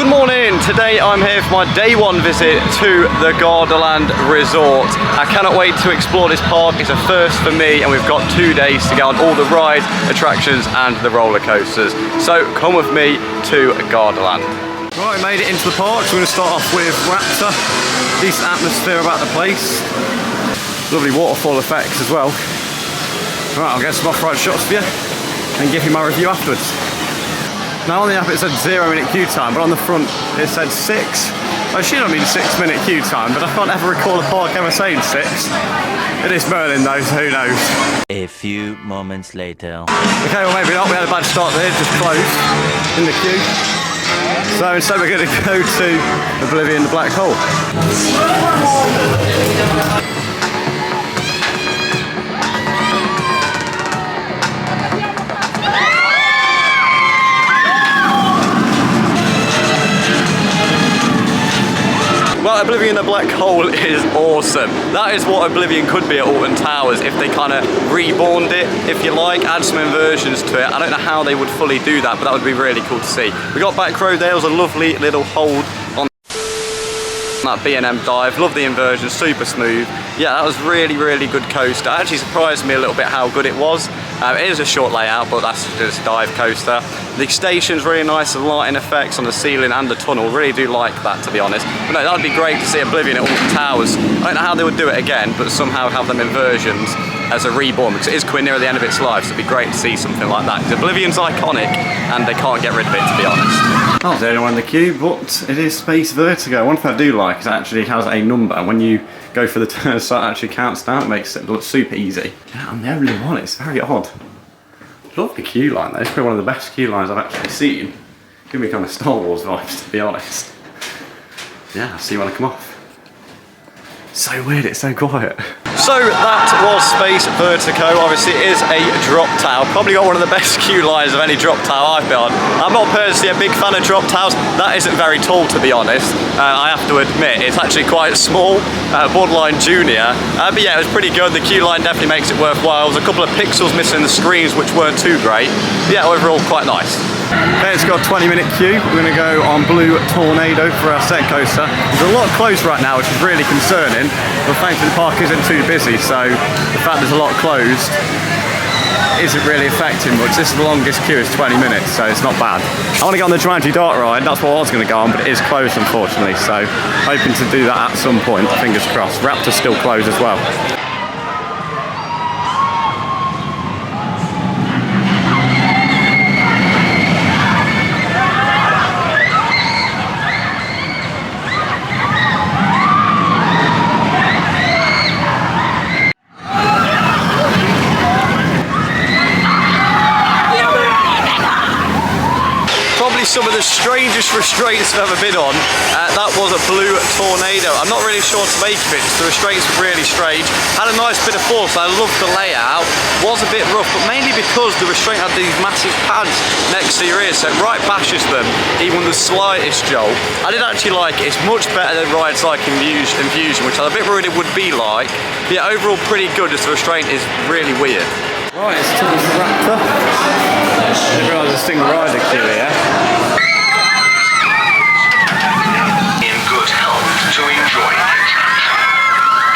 Good morning, today I'm here for my day one visit to the Gardaland Resort. I cannot wait to explore this park, it's a first for me and we've got 2 days to go on all the rides, attractions and the roller coasters. So come with me to Gardaland. Right, made it into the park, so we're going to start off with Raptor. Decent atmosphere about the place. Lovely waterfall effects as well. Right, I'll get some off-road shots for you and give you my review afterwards. Now on the app it said 0-minute queue time, but on the front it said 6. I should not mean 6-minute queue time, but I can't ever recall a park ever saying 6. It is Merlin though, so who knows. A few moments later. Okay, well maybe not, we had a bad start there, just closed in the queue. So instead we're going to go to Oblivion, the Black Hole. Well, Oblivion the Black Hole is awesome. That is what Oblivion could be at Alton Towers if they kind of reborned it, if you like, add some inversions to it. I don't know how they would fully do that, but that would be really cool to see. We got back row there, was a lovely little hold on that B&M dive. Love the inversion, super smooth. Yeah, that was really good coaster. It actually surprised me a little bit how good it was. It is a short layout, but that's just a dive coaster. The station's really nice, the lighting effects on the ceiling and the tunnel. Really do like that, to be honest. But no, that would be great to see Oblivion at Alton Towers. I don't know how they would do it again, but somehow have them inversions as a reborn, because it is quite near the end of its life, so it'd be great to see something like that. Because Oblivion's iconic, and they can't get rid of it, to be honest. Not the only one in the queue, but it is Space Vertigo. One thing I do like is it actually has a number, and when you go for the turn, so it actually counts down, it makes it look super easy. Yeah, I'm the only one, it's very odd. Love the queue line though, it's probably one of the best queue lines I've actually seen. Give me kind of Star Wars vibes, to be honest. Yeah, I'll see you when I come off. So weird, it's so quiet. So that was Space Vertigo. Obviously it is a drop tower. Probably got one of the best queue lines of any drop tower I've been on. I'm not personally a big fan of drop towers. That isn't very tall, to be honest. I have to admit, it's actually quite small, borderline junior. But yeah, it was pretty good. The queue line definitely makes it worthwhile. There's a couple of pixels missing in the screens, which weren't too great. But yeah, overall quite nice. Okay, it's got a 20-minute queue. We're going to go on Blue Tornado for our set coaster. There's a lot closed right now, which is really concerning. But thankfully the park isn't too busy, so the fact there's a lot closed isn't really affecting much. This is the longest queue, is 20 minutes, so it's not bad. I want to get on the Jumanji dart ride. That's what I was going to go on, but it is closed unfortunately. So hoping to do that at some point. Fingers crossed. Raptor's still closed as well. Some of the strangest restraints I've ever been on. That was a Blue Tornado. I'm not really sure what to make of it. The restraints were really strange. Had a nice bit of force. I loved the layout. Was a bit rough, but mainly because the restraint had these massive pads next to your ears, so it right bashes them, even the slightest jolt. I did actually like it. It's much better than rides like Infusion, which I'm a bit worried it would be like. But yeah, overall pretty good, just the restraint is really weird. Right, it's time for Raptor. I didn't realise there's a single rider queue here. In good health to enjoy the attraction.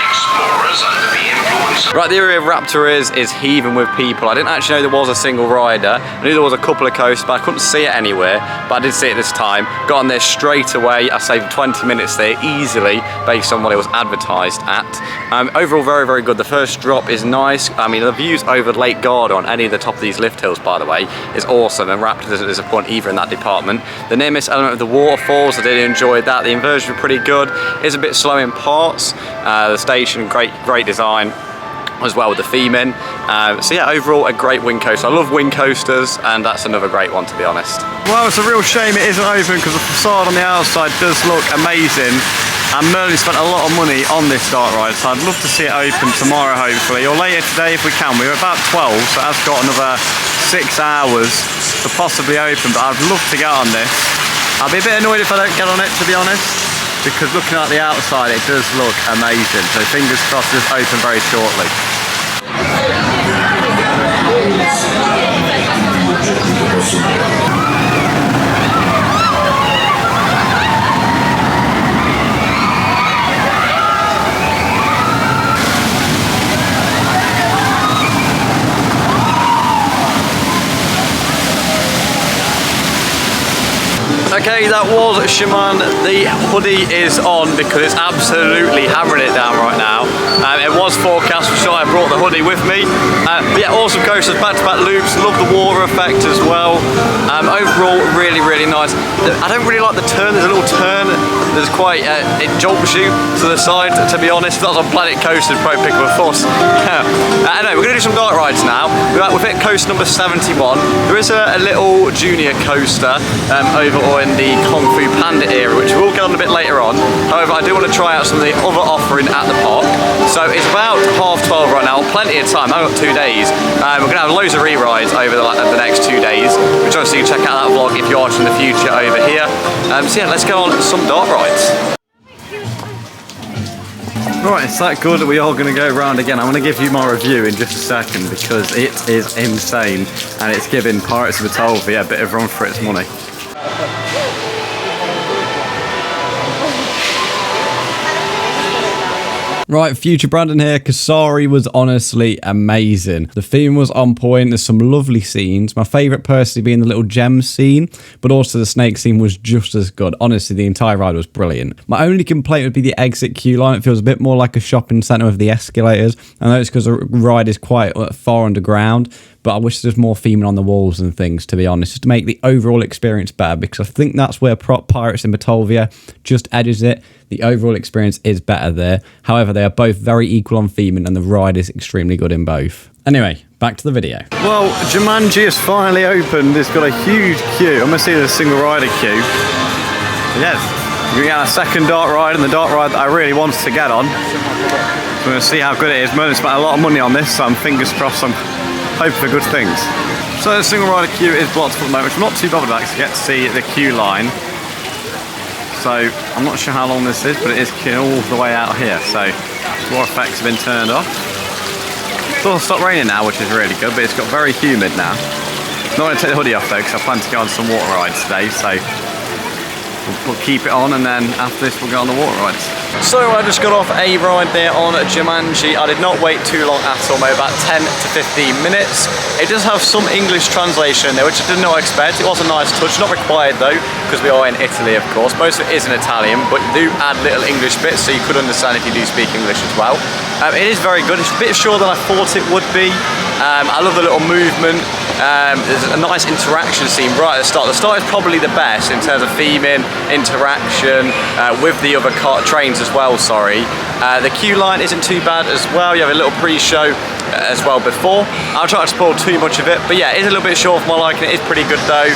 Explorers under the influence. Right, the area of Raptor is heaving with people. I didn't actually know there was a single rider. I knew there was a couple of coasters, but I couldn't see it anywhere. But I did see it this time. Got on there straight away. I saved 20 minutes there easily based on what it was advertised at. Overall, very good. The first drop is nice. I mean, the views over Lake Garda on any of the top of these lift hills, by the way, is awesome. And Raptor doesn't disappoint either in that department. The near miss element of the waterfalls, I did enjoy that. The inversions were pretty good. It's a bit slow in parts. The station, great design as well with the theming. So yeah, overall a great wind coaster. I love wind coasters, and that's another great one, to be honest. Well, it's a real shame it isn't open because the facade on the outside does look amazing. And Merlin spent a lot of money on this dart ride, so I'd love to see it open tomorrow hopefully, or later today if we can. We're about 12, so that's got another 6 hours to possibly open, but I'd love to get on this. I'll be a bit annoyed if I don't get on it, to be honest, because looking at the outside it does look amazing, so fingers crossed it's open very shortly. Okay, that was Shaman. The hoodie is on because it's absolutely hammering it down right now. It was forecast, so I brought the hoodie with me. But yeah, awesome coasters, back-to-back loops. Love the water effect as well. Overall, really, really nice. I don't really like the turn. There's a little turn. There's quite, it jolts you to the side, to be honest. If that was on Planet Coaster, probably pick up a fuss. Anyway, we're going to do some dark rides now. We've hit coaster number 71. There is a little junior coaster over in the Kung Fu Panda area, which we'll get on a bit later on. However, I do want to try out some of the other offering at the park. So it's about 12:30 right now, plenty of time. I've got 2 days. We're going to have loads of re-rides over the next 2 days, which obviously you can check out that vlog if you're watching in the future over here. So yeah, let's go on some dark rides. Right, it's that good that we are going to go around again. I'm going to give you my review in just a second because it is insane and it's giving Pirates of Batavia a bit of run for its money. Right, future Brandon here. Corsari was honestly amazing. The theme was on point. There's some lovely scenes. My favourite personally being the little gem scene, but also the snake scene was just as good. Honestly, the entire ride was brilliant. My only complaint would be the exit queue line. It feels a bit more like a shopping centre with the escalators. I know it's because the ride is quite far underground, but I wish there's more theming on the walls and things, to be honest, just to make the overall experience better, because I think that's where Pirates in Batavia just edges it. The overall experience is better there. However, they are both very equal on theming and the ride is extremely good in both. Anyway, back to the video. Well, Jumanji has finally opened. It's got a huge queue. I'm going to see the single rider queue. Yes, we're going to get a second dark ride, and the dark ride that I really wanted to get on. We're going to see how good it is. Merlin spent a lot of money on this, so I'm fingers crossed. I'm hoping for good things. So the single rider queue is blocked for the moment, which I'm not too bothered about because I get to see the queue line. So I'm not sure how long this is, but it is all the way out here. So more effects have been turned off. It's all stopped raining now, which is really good, but it's got very humid now. I'm not going to take the hoodie off though, because I plan to go on some water rides today. So we'll keep it on, and then after this we'll go on the water rides. So I just got off a ride there on Jumanji. I did not wait too long at all, maybe about 10 to 15 minutes. It does have some English translation in there, which I did not expect. It was a nice touch, not required though, because we are in Italy of course. Most of it is in Italian, but you do add little English bits, so you could understand if you do speak English as well. It is very good. It's a bit shorter than I thought it would be. I love the little movement. There's a nice interaction scene right at the start. The start is probably the best in terms of theming, interaction with the other trains as well, sorry. The queue line isn't too bad as well. You have a little pre-show as well before. I'll try to spoil too much of it, but yeah, it is a little bit short for my liking. It is pretty good though.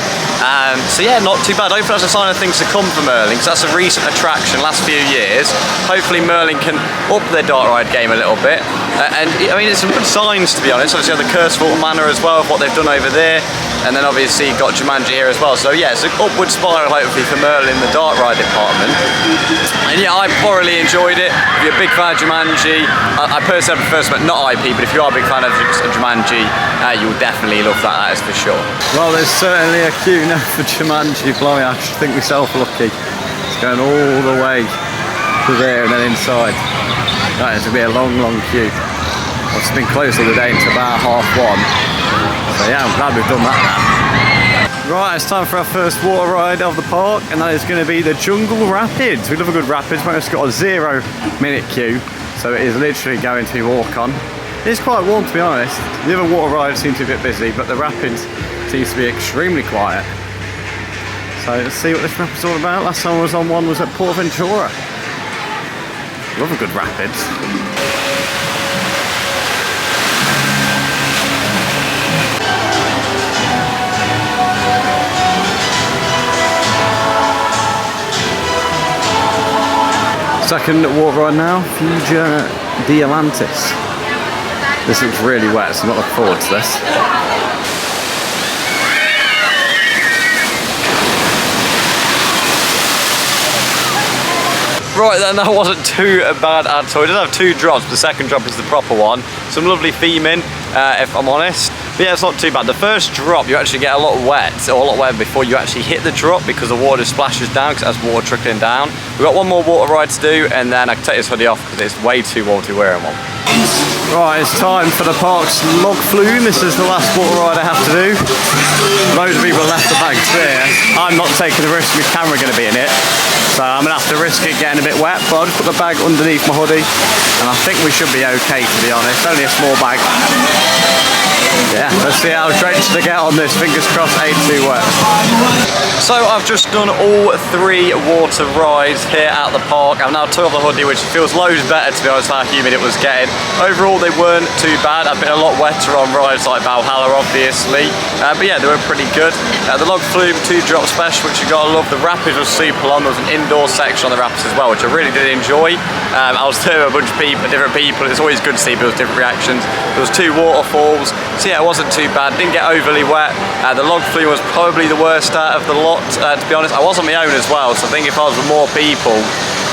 So yeah, not too bad. Hopefully that's a sign of things to come for Merlin, because that's a recent attraction last few years. Hopefully Merlin can up their dark ride game a little bit. And I mean, it's some good signs, to be honest. Obviously, you have the Cursevault Manor as well, of what they've done over there. And then obviously you've got Jumanji here as well. So yeah, it's an upward spiral hopefully for Merlin in the dark ride department. And yeah, I thoroughly enjoyed it. If you're a big fan of Jumanji, I personally prefer something not IP, but if you are a big fan of Jumanji, you'll definitely love that, that is for sure. Well, there's certainly a queue now for Jumanji. Blimey, I should think myself lucky. It's going all the way to there and then inside. That is going to be a long, long queue. It's been closed all the day until about 1:30. So yeah, I'm glad we've done that now. Right, it's time for our first water ride of the park, and that is going to be the Jungle Rapids. We love a good rapids, but it's got a 0-minute queue, so it is literally going to be walk on. It's quite warm, to be honest. The other water rides seem to be a bit busy, but the rapids seems to be extremely quiet. So let's see what this rapid's all about. Last time I was on one was at Port Ventura. Love a good rapids. Second water ride now, Fugia de Atlantis. This looks really wet, so I'm not looking forward to this. Right then, that wasn't too bad at all. It does have two drops, but the second drop is the proper one. Some lovely theming, if I'm honest. But yeah, it's not too bad. The first drop, you actually get a lot wet, or a lot wet before you actually hit the drop because the water splashes down because it has water trickling down. We've got one more water ride to do, and then I can take this hoodie off because it's way too warm to be wearing one. Right, it's time for the park's log flume. This is the last water ride I have to do. Loads of people left the bags there. I'm not taking the risk of my camera going to be in it, so I'm going to have to risk it getting a bit wet, but I'll just put the bag underneath my hoodie, and I think we should be okay, to be honest. Only a small bag. Yeah, let's see how drenched I get on this. Fingers crossed, ain't too wet. So I've just done all 3 water rides here at the park. I've now took off the hoodie, which feels loads better, to be honest, how humid it was getting. Overall, they weren't too bad. I've been a lot wetter on rides like Valhalla, obviously. But yeah, they were pretty good. The log flume 2-drop special, which you gotta love. The rapids was super long. There was an indoor section on the rapids as well, which I really did enjoy. I was there with a bunch of people, different people. It's always good to see people's different reactions. There was 2 waterfalls. So yeah, it wasn't too bad. Didn't get overly wet. The log flume was probably the worst out of the lot, to be honest. I was on my own as well, so I think if I was with more people,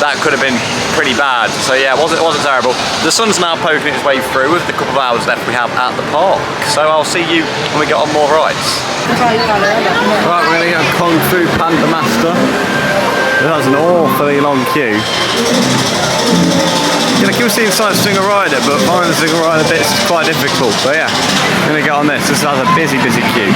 that could have been pretty bad. So yeah, it wasn't terrible. The sun's now poking its way through with the couple of hours left we have at the park. So I'll see you when we get on more rides. Right, we're going to get a Kung Fu Panda Master. That's an awfully long queue. You know, you'll see inside single rider, but finding the single rider bits is quite difficult. So yeah, I'm going to get on this. This has a busy queue.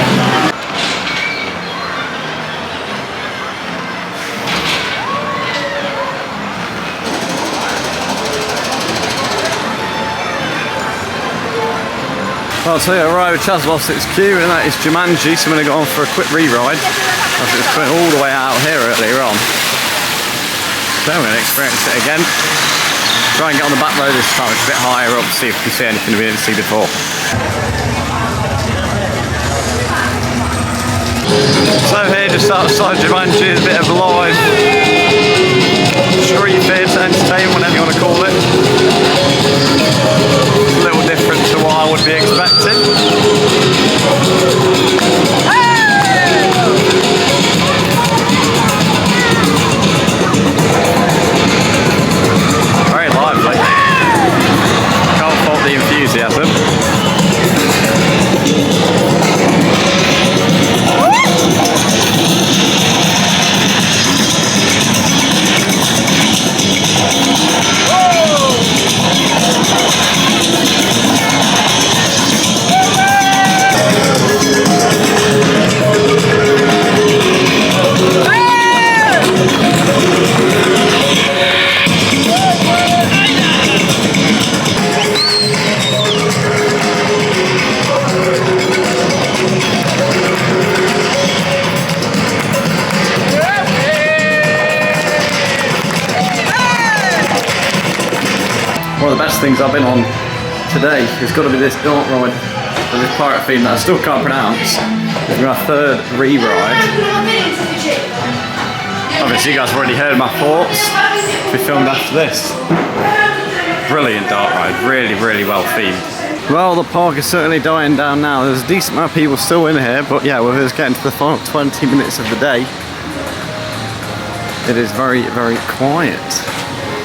Well, I'll tell you, I arrived at Chaz lost its queue, and that is Jumanji, so I'm going to go on for a quick re-ride, as it was coming all the way out here earlier on. So I'm going to experience it again. Try and get on the back row this time, it's a bit higher up, see if we can see anything we didn't see before. So here, just outside Jumanji, is a bit of live street theatre entertainment, whatever you want to call it. A little different to what I would be expecting. Very lively. Can't fault the enthusiasm. One of the best things I've been on today has got to be this dart ride with this pirate theme that I still can't pronounce. It's my 3rd re-ride. Obviously you guys have already heard my thoughts. We filmed after this. Brilliant dart ride, really well themed. Well, the park is certainly dying down now. There's a decent amount of people still in here, but yeah, with us getting to the final 20 minutes of the day, it is very quiet.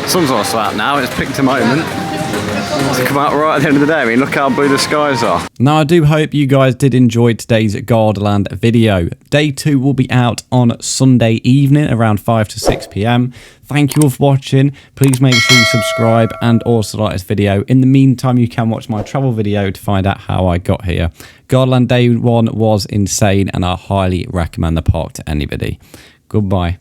The sun's also out now, it's picked a moment to come out right at the end of the day. I mean, look how blue the skies are. Now, I do hope you guys did enjoy today's Gardaland video. Day 2 will be out on Sunday evening around 5 to 6 PM. Thank you all for watching. Please make sure you subscribe and also like this video. In the meantime, you can watch my travel video to find out how I got here. Gardaland Day 1 was insane, and I highly recommend the park to anybody. Goodbye.